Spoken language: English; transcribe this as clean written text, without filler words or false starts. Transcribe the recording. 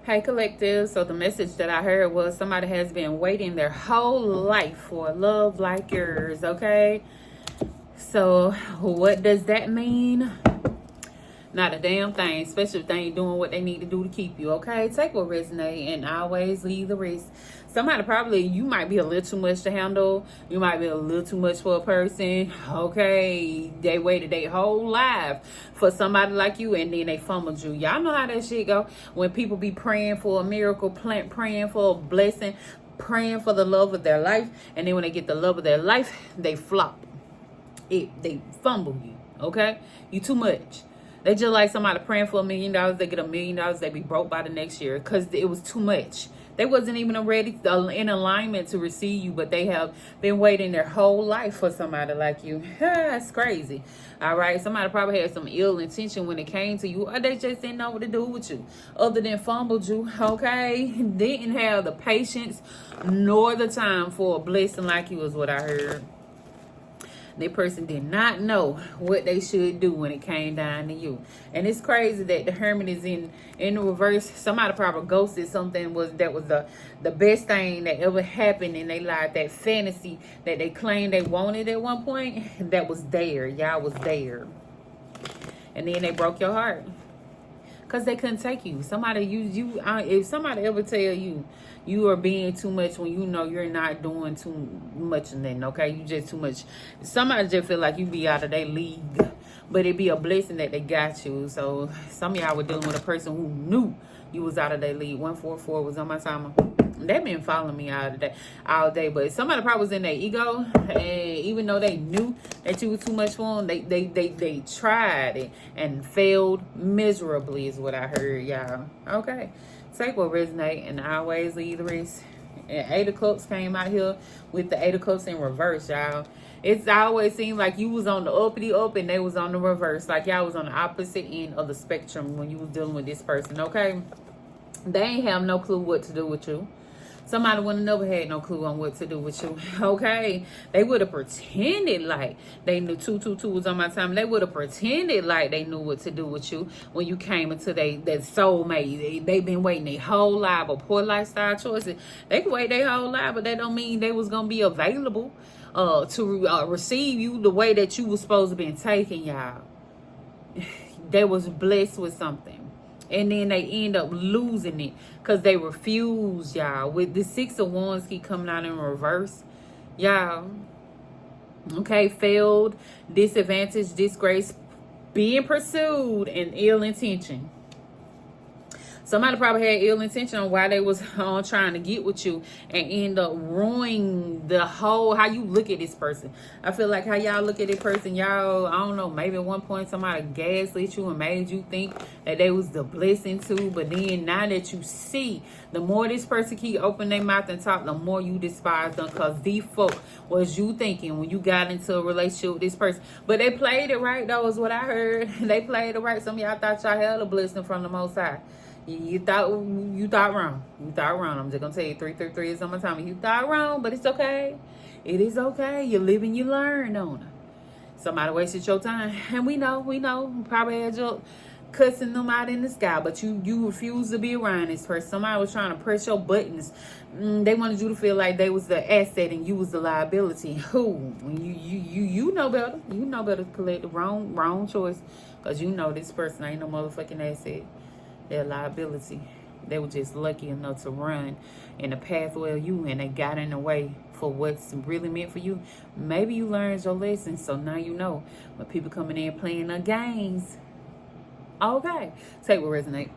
Hey collective, so the message that I heard was somebody has been waiting their whole life for a love like yours, okay? So what does that mean? Not a damn thing, especially if they ain't doing what they need to do to keep you, okay? Take what resonates and always leave the rest. Somebody probably, you might be a little too much to handle. You might be a little too much for a person, okay? They waited their whole life for somebody like you and then they fumbled you. Y'all know how that shit go. When people be praying for a miracle, praying for a blessing, praying for the love of their life, and then when they get the love of their life, they flop. They fumble you, okay? You too much. They just like somebody praying for $1 million. They get $1 million. They be broke by the next year because it was too much. They wasn't even ready in alignment to receive you, but they have been waiting their whole life for somebody like you. That's crazy. All right. Somebody probably had some ill intention when it came to you, or they just didn't know what to do with you other than fumbled you. Okay. Didn't have the patience nor the time for a blessing like you is what I heard. That person did not know what they should do when it came down to you. And it's crazy that the hermit is in the reverse. Somebody probably ghosted something that was the best thing that ever happened in their life. That fantasy that they claimed they wanted at one point, that was there. Y'all was there. And then they broke your heart. Because they couldn't take you. Somebody if somebody ever tell you you are being too much when you know you're not doing too much and then, okay? You just too much. Somebody just feel like you be out of their league. But it be a blessing that they got you. So some of y'all were dealing with a person who knew you was out of their league. 144 was on my timer. They've been following me all day, but somebody probably was in their ego, and even though they knew that you was too much for them, they tried it and failed miserably is what I heard, y'all. Okay, take what resonate and always leave the rest. And 8 of Cups came out here with the 8 of Cups in reverse, y'all. It's always seemed like you was on the uppity up and they was on the reverse, like y'all was on the opposite end of the spectrum when you was dealing with this person, okay? They ain't have no clue what to do with you. Somebody would have never had no clue on what to do with you. Okay. They would have pretended like they knew 222 was on my time. They would have pretended like they knew what to do with you when you came into that soulmate. They've been waiting their whole life, or poor lifestyle choices. They can wait their whole life, but that don't mean they was gonna be available to receive you the way that you was supposed to be taken, y'all. They was blessed with something. And then they end up losing it because they refuse, y'all. With the 6 of Wands keep coming out in reverse, y'all. Okay, failed, disadvantage, disgrace, being pursued, and ill intention. Somebody probably had ill intention on why they was trying to get with you and end up ruining the whole, how you look at this person. I feel like how y'all look at this person, y'all, I don't know, maybe at one point somebody gaslit you and made you think that they was the blessing too. But then now that you see, the more this person keep opening their mouth and talk, the more you despise them, because these folk was you thinking when you got into a relationship with this person. But they played it right, though, is what I heard. They played it right. Some of y'all thought y'all had a blessing from the Most High. You thought wrong. You thought wrong. I'm just gonna tell you 333 is on my time. You thought wrong, but it's okay. It is okay. You live and you learn on it. Somebody wasted your time. And we know. Probably had your cussing them out in the sky, but you refuse to be around this person. Somebody was trying to press your buttons. They wanted you to feel like they was the asset and you was the liability. Who? You know better. You know better to collect the wrong choice, because you know this person ain't no motherfucking asset. Their liability. They were just lucky enough to run in the pathway of you, and they got in the way for what's really meant for you. Maybe you learned your lesson, so now you know. When people coming in playing their games, okay, take what resonate.